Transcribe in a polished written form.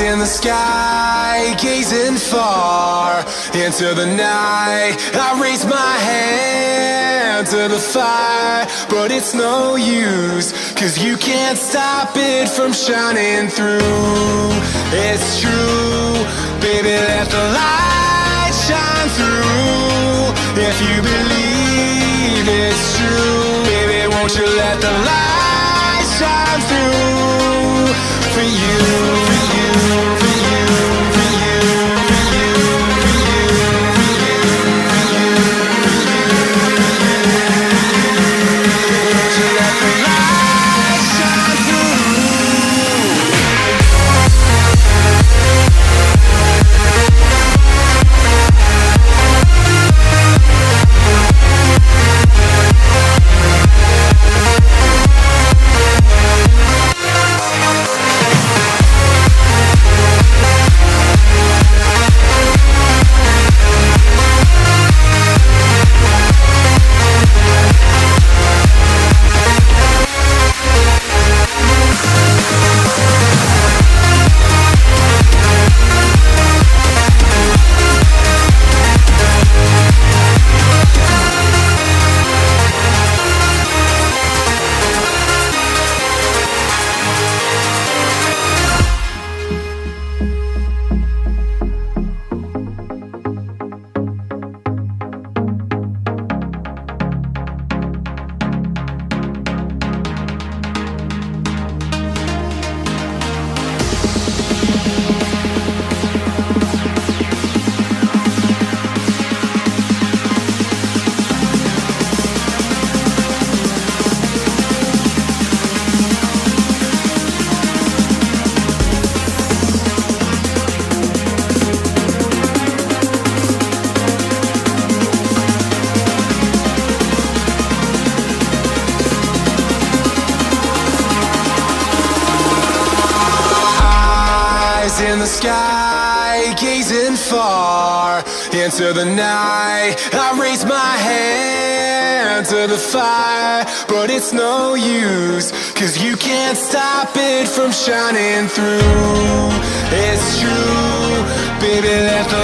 In the sky, gazing far into the night, I raise my hand to the fire, but it's no use, 'cause you can't stop it from shining through. It's true, baby, let the light shine through. If you believe it's true, baby, won't you let the light shine through for you, for you, for you, for you, for you, for you, for you, for you, won't you let the light shine through? In the sky, gazing far into the night, I raise my hand to the fire, but it's no use, 'cause you can't stop it from shining through. It's true, baby, let the